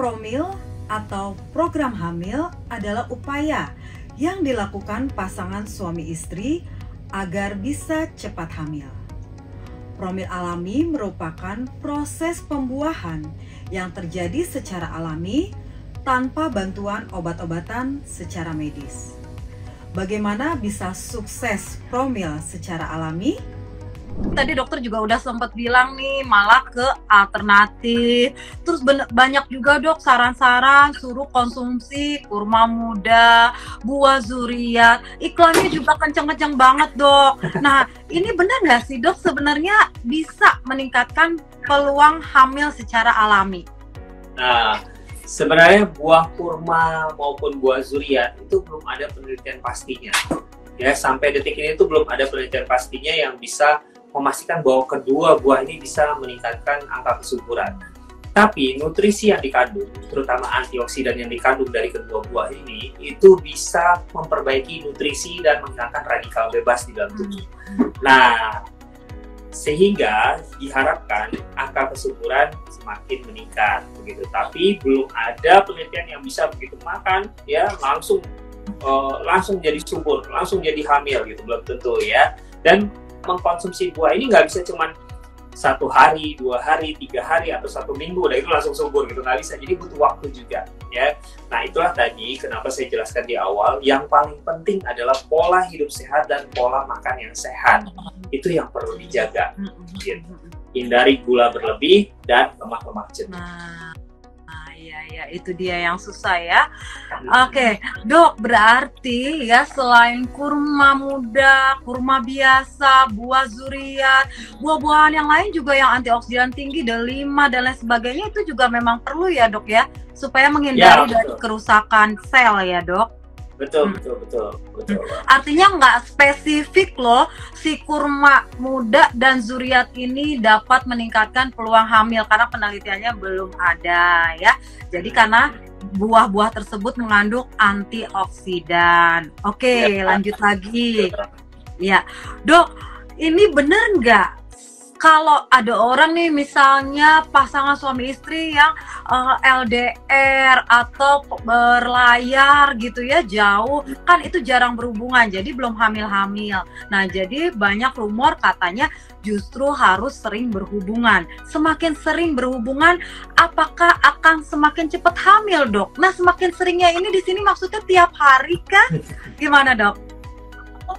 Promil atau program hamil adalah upaya yang dilakukan pasangan suami istri agar bisa cepat hamil. Promil alami merupakan proses pembuahan yang terjadi secara alami tanpa bantuan obat-obatan secara medis. Bagaimana bisa sukses promil secara alami? Tadi dokter juga udah sempat bilang nih, malah ke alternatif. Terus banyak juga dok saran-saran suruh konsumsi kurma muda, buah zuriat. Iklannya juga kenceng-kenceng banget dok. Nah ini benar nggak sih dok sebenarnya bisa meningkatkan peluang hamil secara alami? Nah, sebenarnya buah kurma maupun buah zuriat itu belum ada penelitian pastinya. Ya, sampai detik ini itu belum ada penelitian pastinya yang bisa memastikan bahwa kedua buah ini bisa meningkatkan angka kesuburan. Tapi nutrisi yang dikandung, terutama antioksidan yang dikandung dari kedua buah ini, itu bisa memperbaiki nutrisi dan menghilangkan radikal bebas di dalam tubuh. Nah, sehingga diharapkan angka kesuburan semakin meningkat begitu. Tapi belum ada penelitian yang bisa begitu makan ya langsung jadi subur, langsung jadi hamil gitu, belum tentu ya. Dan mengkonsumsi buah ini nggak bisa cuman 1 hari, 2 hari, 3 hari atau 1 minggu udah itu langsung subur gitu, nggak bisa. Jadi butuh waktu juga ya. Nah itulah tadi kenapa saya jelaskan di awal, yang paling penting adalah pola hidup sehat dan pola makan yang sehat. Itu yang perlu dijaga gitu. Hindari gula berlebih dan lemak-lemak jenuh. Ya, itu dia yang susah ya. Oke, dok, berarti ya selain kurma muda, kurma biasa, buah zuriat, buah-buahan yang lain juga yang antioksidan tinggi, D5 dan lain sebagainya itu juga memang perlu ya dok ya, supaya menghindari dari kerusakan sel ya dok. Betul. Artinya nggak spesifik loh si kurma muda dan zuriat ini dapat meningkatkan peluang hamil karena penelitiannya belum ada ya. Jadi karena buah-buah tersebut mengandung antioksidan. Oke, lanjut lagi. Ya, dok, ini benar nggak? Kalau ada orang nih misalnya pasangan suami istri yang LDR atau berlayar gitu ya jauh, kan itu jarang berhubungan jadi belum hamil-hamil. Nah jadi banyak rumor katanya justru harus sering berhubungan. Semakin sering berhubungan apakah akan semakin cepat hamil dok? Nah semakin seringnya ini di sini maksudnya tiap hari kan? Gimana dok?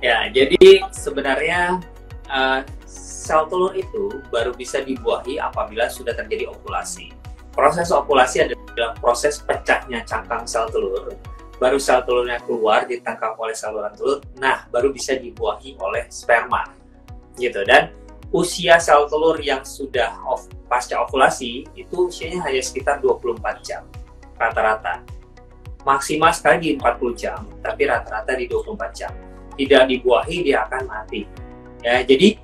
Ya jadi sebenarnya sel telur itu baru bisa dibuahi apabila sudah terjadi ovulasi. Proses ovulasi adalah proses pecahnya cangkang sel telur. Baru sel telurnya keluar ditangkap oleh saluran telur. Nah, baru bisa dibuahi oleh sperma. Gitu. Dan usia sel telur yang sudah pasca ovulasi itu usianya hanya sekitar 24 jam rata-rata. Maksimal sekali di 40 jam, tapi rata-rata di 24 jam. Tidak dibuahi dia akan mati. Ya, jadi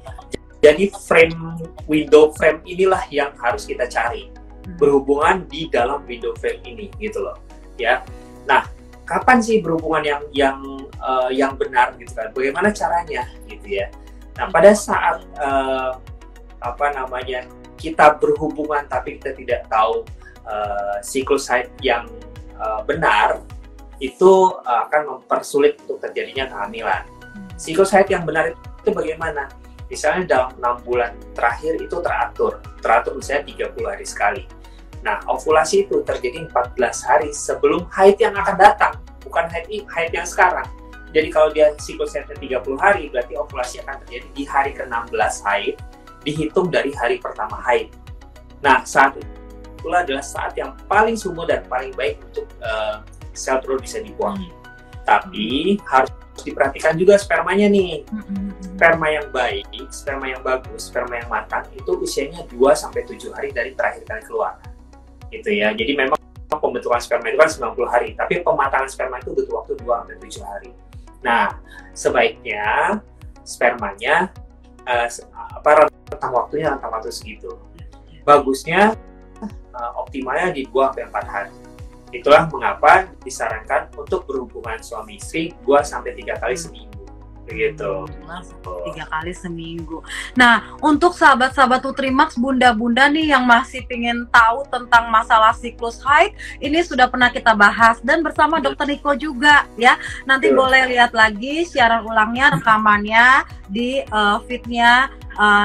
window frame inilah yang harus kita cari, berhubungan di dalam window frame ini gitu loh ya. Nah kapan sih berhubungan yang benar gitu kan, bagaimana caranya gitu ya. Nah pada saat kita berhubungan tapi kita tidak tahu siklus haid yang benar, itu akan mempersulit untuk terjadinya kehamilan. Siklus haid yang benar itu bagaimana? Misalnya dalam 6 bulan terakhir itu teratur misalnya 30 hari sekali. Nah, ovulasi itu terjadi 14 hari sebelum haid yang akan datang, bukan haid yang sekarang. Jadi kalau dia siklus haidnya 30 hari, berarti ovulasi akan terjadi di hari ke-16 haid, dihitung dari hari pertama haid. Nah, saat itulah adalah saat yang paling subur dan paling baik untuk sel telur bisa dibuahi. Tapi harus diperhatikan juga spermanya nih. Sperma yang baik, sperma yang bagus, sperma yang matang itu usianya 2-7 hari dari terakhir kali keluar. Gitu ya. Jadi memang pembentukan sperma itu kan 90 hari, tapi pematangan sperma itu butuh waktu 2-7 hari. Nah, sebaiknya spermanya rentang waktu segitu. Bagusnya optimalnya di 2-4 hari. Itulah mengapa disarankan untuk berhubungan suami istri 2-3 kali seminggu. begitu. 3 kali seminggu. Nah, untuk sahabat-sahabat Nutrimax, bunda-bunda nih yang masih pengen tahu tentang masalah siklus haid, ini sudah pernah kita bahas dan bersama Dr. Niko juga ya. Nanti boleh lihat lagi siaran ulangnya, rekamannya di feednya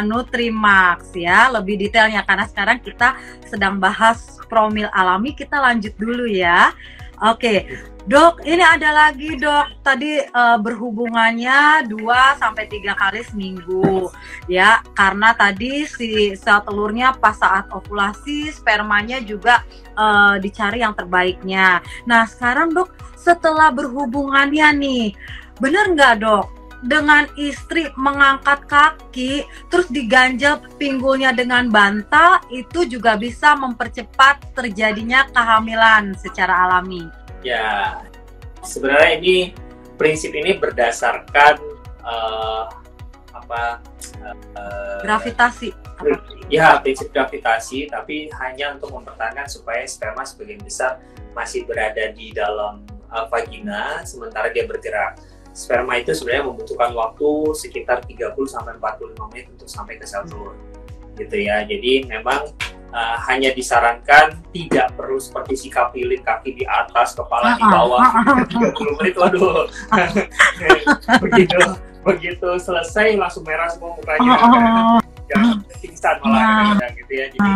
Nutrimax ya, lebih detailnya karena sekarang kita sedang bahas promil alami. Kita lanjut dulu ya. Oke, Dok, ini ada lagi Dok, tadi berhubungannya 2-3 kali seminggu ya, karena tadi si sel telurnya pas saat ovulasi, spermanya juga dicari yang terbaiknya. Nah sekarang Dok, setelah berhubungannya nih, bener nggak Dok, dengan istri mengangkat kaki terus diganjel pinggulnya dengan bantal itu juga bisa mempercepat terjadinya kehamilan secara alami? Ya, sebenarnya prinsip ini berdasarkan gravitasi. Ya, prinsip gravitasi, tapi hanya untuk mempertahankan supaya sperma sebagian besar masih berada di dalam vagina sementara dia bergerak. Sperma itu sebenarnya membutuhkan waktu sekitar 30-45 menit untuk sampai ke sel telur, gitu ya. Jadi memang hanya disarankan tidak perlu seperti sikap pilih kaki di atas, kepala di bawah 30 menit. Waduh, begitu selesai langsung merah semua mukanya, jangan pingsan malah kadang-kadang gitu ya. Jadi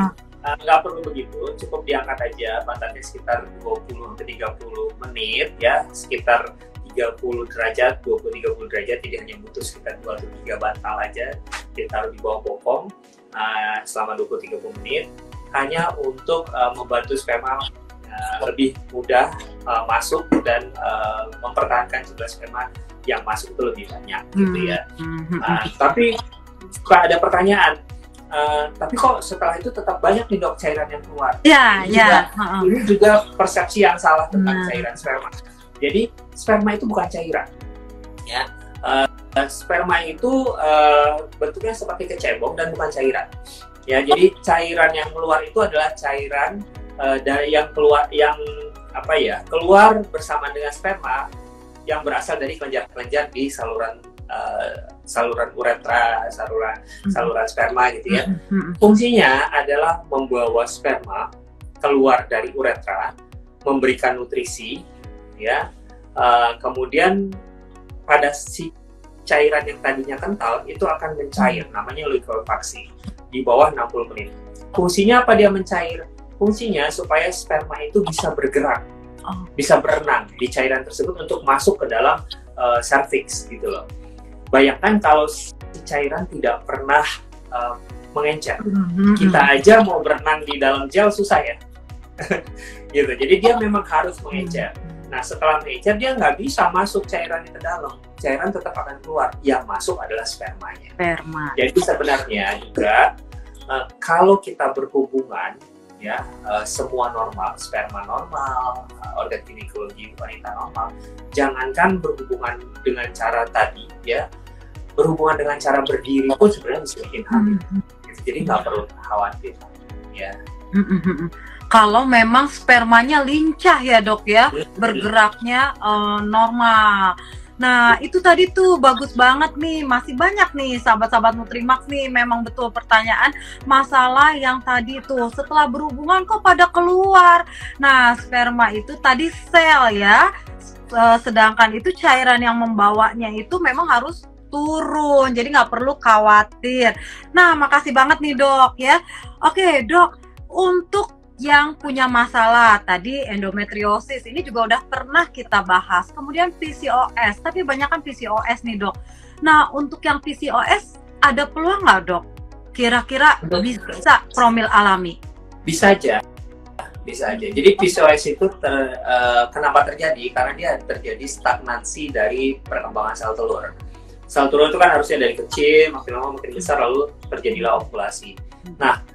nggak perlu begitu, cukup diangkat aja pantatnya sekitar 20-30 menit ya, sekitar 30 derajat, 20-30 derajat, jadi hanya butuh sekitar 2-3 bantal aja ditaruh di bawah bokong selama 20-30 menit, hanya untuk membantu sperma lebih mudah masuk dan mempertahankan jumlah sperma yang masuk itu lebih banyak gitu ya. Tapi suka ada pertanyaan, tapi kok setelah itu tetap banyak nih Dok cairan yang keluar? Ini juga persepsi yang salah tentang cairan sperma. Jadi sperma itu bukan cairan, ya. Sperma itu bentuknya seperti kecebong dan bukan cairan. Ya, jadi cairan yang keluar itu adalah cairan dari yang keluar keluar bersama dengan sperma yang berasal dari kelenjar-kelenjar di saluran uretra, saluran sperma gitu ya. Fungsinya adalah membawa sperma keluar dari uretra, memberikan nutrisi. Ya, kemudian pada si cairan yang tadinya kental itu akan mencair, namanya liquefaksi di bawah 60 menit. Fungsinya apa dia mencair? Fungsinya supaya sperma itu bisa bergerak, bisa berenang di cairan tersebut untuk masuk ke dalam serviks gitu loh. Bayangkan kalau si cairan tidak pernah mengencer, kita aja mau berenang di dalam gel susah ya. Gitu. Jadi dia memang harus mengencer. Nah setelah mengecer dia nggak bisa masuk cairannya ke dalam, cairan tetap akan keluar, yang masuk adalah spermanya. Jadi sebenarnya juga kalau kita berhubungan ya semua normal, sperma normal, organ ginekologi wanita normal, jangankan berhubungan dengan cara tadi ya, berhubungan dengan cara berdiri pun sebenarnya bisa bikin hamil. Jadi nggak perlu khawatir ya. Kalau memang spermanya lincah ya Dok ya, bergeraknya normal. Nah itu tadi tuh bagus banget nih, masih banyak nih sahabat-sahabat Nutrimax nih, memang betul pertanyaan masalah yang tadi tuh setelah berhubungan kok pada keluar. Nah sperma itu tadi sel ya, sedangkan itu cairan yang membawanya itu memang harus turun, jadi nggak perlu khawatir. Nah makasih banget nih Dok ya. Oke Dok, untuk yang punya masalah tadi endometriosis ini juga udah pernah kita bahas, kemudian PCOS, tapi banyak kan PCOS nih Dok. Nah untuk yang PCOS ada peluang nggak Dok? Kira-kira bisa promil alami? Bisa aja. Jadi PCOS itu kenapa terjadi? Karena dia terjadi stagnansi dari perkembangan sel telur. Sel telur itu kan harusnya dari kecil makin lama makin besar lalu terjadilah ovulasi. Nah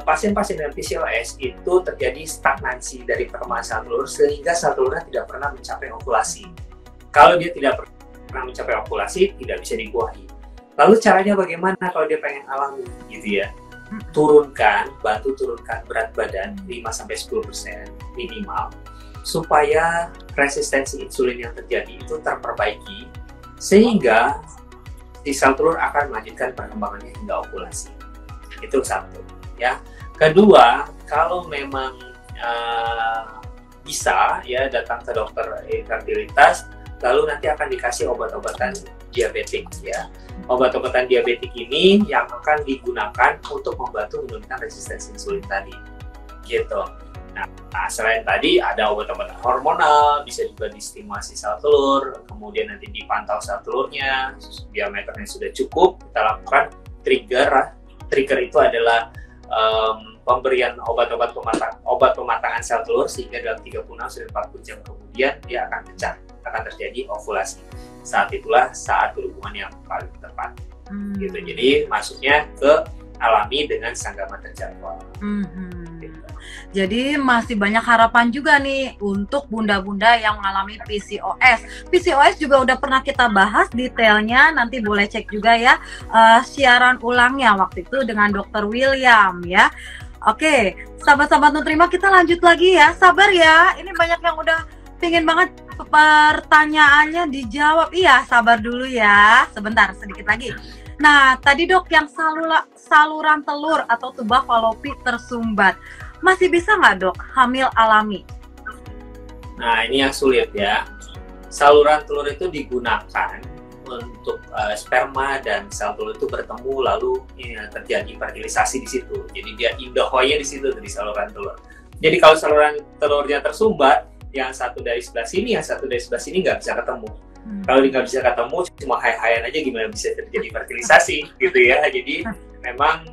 pasien-pasien dengan PCOS itu terjadi stagnansi dari perkembangan sel telur sehingga sel telurnya tidak pernah mencapai ovulasi. Kalau dia tidak pernah mencapai ovulasi, tidak bisa dibuahi. Lalu caranya bagaimana kalau dia pengen alami gitu ya? Bantu turunkan berat badan 5-10% minimal supaya resistensi insulin yang terjadi itu terperbaiki sehingga si sel telur akan melanjutkan perkembangannya hingga ovulasi. Itu satu, ya. Kedua, kalau memang bisa ya datang ke dokter infertilitas, lalu nanti akan dikasih obat-obatan diabetik ya. Obat-obatan diabetik ini yang akan digunakan untuk membantu menurunkan resistensi insulin tadi, gitu. Nah, selain tadi ada obat-obatan hormonal, bisa juga distimulasi sel telur, kemudian nanti dipantau sel telurnya, diameternya sudah cukup, kita lakukan trigger. Trigger itu adalah pemberian obat pematangan sel telur sehingga dalam 36-40 jam kemudian dia akan pecah, akan terjadi ovulasi. Saat itulah saat berhubungan yang paling tepat. Gitu. Jadi masuknya ke alami dengan sanggama terjadwal. Gitu. Jadi masih banyak harapan juga nih untuk bunda-bunda yang mengalami PCOS. PCOS juga udah pernah kita bahas detailnya, nanti boleh cek juga ya siaran ulangnya waktu itu dengan Dr. William ya. Oke, sahabat-sahabat Nutrima, kita lanjut lagi ya. Sabar ya, ini banyak yang udah pingin banget pertanyaannya dijawab. Iya, sabar dulu ya, sebentar, sedikit lagi. Nah, tadi dok yang saluran telur atau tuba falopi tersumbat, masih bisa nggak dok hamil alami? Nah, ini yang sulit ya. Saluran telur itu digunakan untuk sperma dan sel telur itu bertemu lalu terjadi fertilisasi di situ. Jadi dia indahoya di situ di saluran telur. Jadi kalau saluran telurnya tersumbat, yang satu dari sebelah sini, yang satu dari sebelah sini nggak bisa ketemu. Kalau nggak bisa ketemu, cuma hai-haian aja gimana bisa terjadi fertilisasi gitu ya. Jadi memang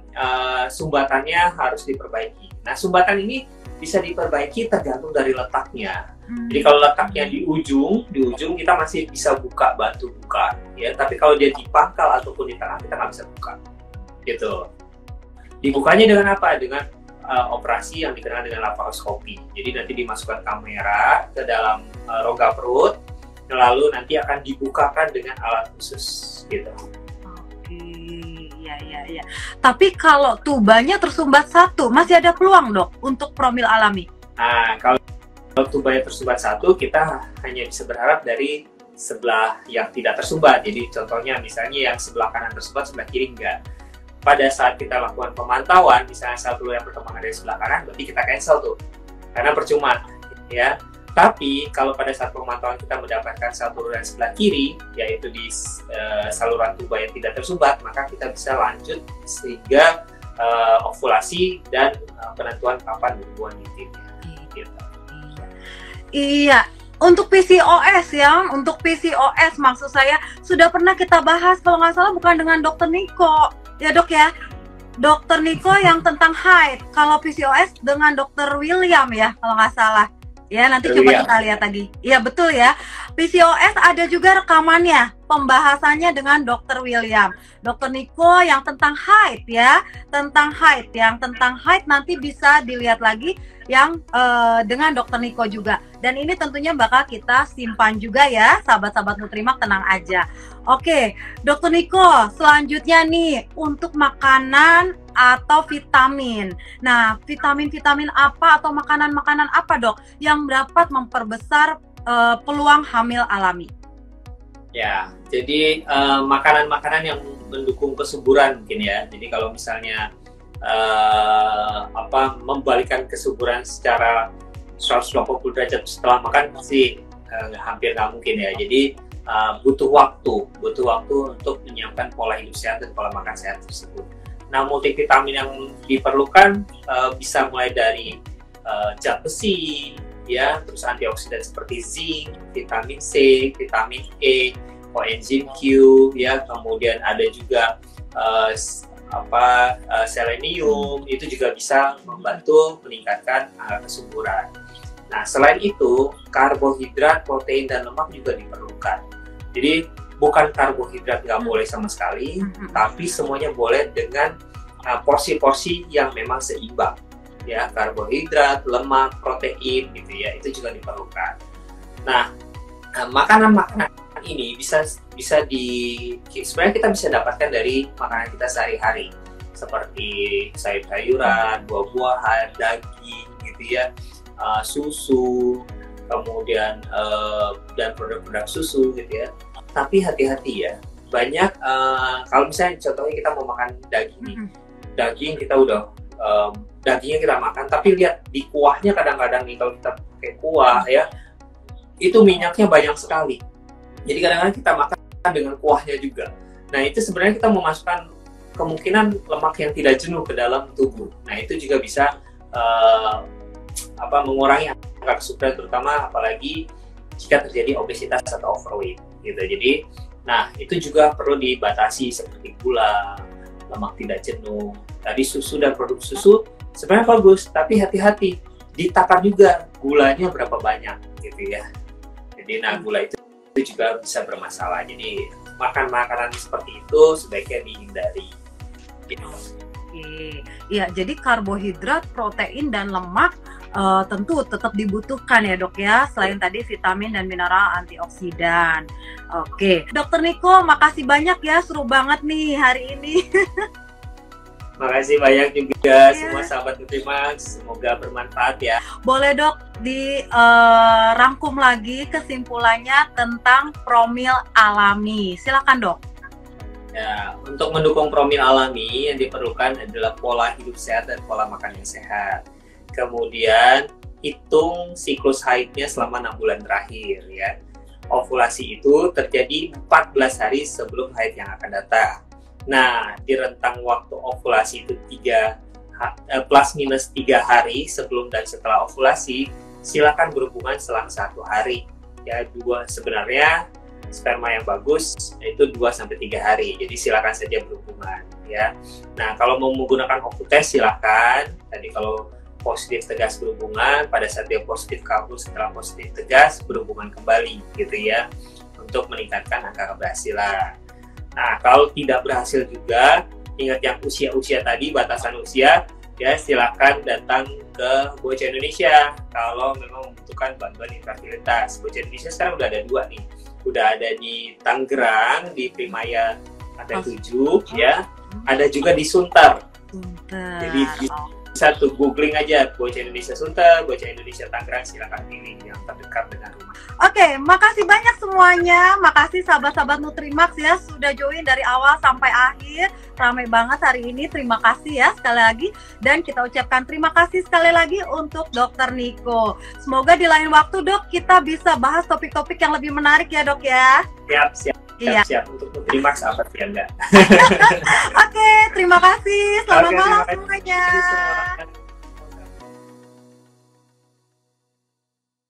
sumbatannya harus diperbaiki. Nah, sumbatan ini bisa diperbaiki tergantung dari letaknya. Jadi kalau letaknya di ujung kita masih bisa bantu buka, ya. Tapi kalau dia di pangkal ataupun di tengah kita nggak bisa buka, gitu. Dibukanya dengan apa? Dengan operasi yang dikenal dengan laparoskopi. Jadi nanti dimasukkan kamera ke dalam rongga perut, lalu nanti akan dibukakan dengan alat khusus, gitu. Oke, ya. Tapi kalau tubanya tersumbat satu, masih ada peluang dok untuk promil alami? Nah, kalau tubanya tersumbat satu, kita hanya bisa berharap dari sebelah yang tidak tersumbat. Jadi contohnya misalnya yang sebelah kanan tersumbat, sebelah kiri enggak. Pada saat kita lakukan pemantauan, misalnya sel telur yang perkembangan dari sebelah kanan, berarti kita cancel tuh, karena percuma, ya. Tapi kalau pada saat pemantauan kita mendapatkan sel telur yang sebelah kiri, yaitu di saluran tuba yang tidak tersumbat, maka kita bisa lanjut sehingga ovulasi dan penentuan kapan berhubungan intimnya. Gitu. Iya, untuk PCOS ya, untuk PCOS maksud saya sudah pernah kita bahas kalau nggak salah bukan dengan Dokter Niko, ya dok ya, Dokter Niko yang tentang haid. Kalau PCOS dengan Dokter William ya kalau nggak salah. Ya nanti coba kita lihat lagi. Iya betul ya. PCOS ada juga rekamannya, pembahasannya dengan Dokter William. Dokter Niko yang tentang haid ya, tentang haid nanti bisa dilihat lagi yang dengan Dokter Niko juga. Dan ini tentunya bakal kita simpan juga ya, sahabat-sahabat Nutrimak, tenang aja. Oke, Dokter Niko, selanjutnya nih untuk makanan atau vitamin. Nah, vitamin-vitamin apa atau makanan-makanan apa dok yang dapat memperbesar peluang hamil alami? Ya, jadi makanan-makanan yang mendukung kesuburan mungkin ya. Jadi kalau misalnya membalikkan kesuburan secara 180 derajat setelah makan pasti hampir nggak mungkin ya. Jadi butuh waktu untuk menyiapkan pola hidup sehat dan pola makan sehat tersebut. Nah, multivitamin yang diperlukan bisa mulai dari zat besi, ya, terus antioksidan seperti zinc, vitamin C, vitamin E, coenzim Q, ya, kemudian ada juga selenium, itu juga bisa membantu meningkatkan kesuburan. Nah, selain itu, karbohidrat, protein, dan lemak juga diperlukan. Jadi, bukan karbohidrat nggak boleh sama sekali, tapi semuanya boleh dengan porsi-porsi yang memang seimbang. Ya, karbohidrat, lemak, protein, gitu ya, itu juga diperlukan. Nah, makanan-makanan ini sebenarnya kita bisa dapatkan dari makanan kita sehari-hari, seperti sayur-sayuran, buah-buahan, daging, gitu ya, susu, kemudian dan produk-produk susu, gitu ya. tapi hati-hati ya. Banyak kalau misalnya contohnya kita mau makan daging nih, daging kita udah dagingnya kita makan, tapi lihat di kuahnya kadang-kadang nih kalau kita pakai kuah ya, itu minyaknya banyak sekali. Jadi kadang-kadang kita makan dengan kuahnya juga. Nah itu sebenarnya kita memasukkan kemungkinan lemak yang tidak jenuh ke dalam tubuh. Nah itu juga bisa mengurangi angka kesuburan, terutama apalagi jika terjadi obesitas atau overweight gitu. Jadi nah itu juga perlu dibatasi seperti gula, lemak tidak jenuh. Tadi susu dan produk susu sebenarnya bagus, tapi hati-hati ditakar juga gulanya berapa banyak gitu ya. Jadi nah gula itu juga bisa bermasalah. Jadi makan makanan seperti itu sebaiknya dihindari. Gitu. Iya, jadi karbohidrat, protein dan lemak tentu tetap dibutuhkan ya dok ya, selain tadi vitamin dan mineral antioksidan. Oke, Dokter Niko, makasih banyak ya, seru banget nih hari ini. Makasih banyak juga semua sahabat Nutrimax, semoga bermanfaat ya. Boleh dok dirangkum lagi kesimpulannya tentang promil alami, silakan dok. Ya, untuk mendukung promil alami yang diperlukan adalah pola hidup sehat dan pola makan yang sehat. Kemudian hitung siklus haidnya selama 6 bulan terakhir ya. Ovulasi itu terjadi 14 hari sebelum haid yang akan datang. Nah, di rentang waktu ovulasi itu plus minus 3 hari sebelum dan setelah ovulasi, silakan berhubungan selang 1 hari. Ya, sebenarnya sperma yang bagus itu 2-3 hari. Jadi silakan saja berhubungan ya. Nah, kalau mau menggunakan Ovutest silakan. Tadi kalau positif tegas berhubungan, pada saat dia positif kabur, setelah positif tegas berhubungan kembali gitu ya, untuk meningkatkan angka keberhasilan. Nah kalau tidak berhasil juga, ingat yang usia tadi, batasan usia ya, silakan datang ke Bocah Indonesia kalau memang membutuhkan bantuan infertilitas. Bocah Indonesia sekarang udah ada 2 nih, udah ada di Tangerang di Primaya ada 7 ya, ada juga di Sunter. Jadi bisa tuh googling aja Bocah Indonesia Sunter, Bocah Indonesia Tangerang, silakan pilih yang terdekat dengan rumah. Oke, makasih banyak semuanya. Makasih sahabat-sahabat Nutrimax ya sudah join dari awal sampai akhir. Ramai banget hari ini. Terima kasih ya sekali lagi, dan kita ucapkan terima kasih sekali lagi untuk Dokter Niko. Semoga di lain waktu dok kita bisa bahas topik-topik yang lebih menarik ya dok ya. Siap untuk Nutrimax apa sih enggak? Oke, terima kasih. Selamat malam semuanya.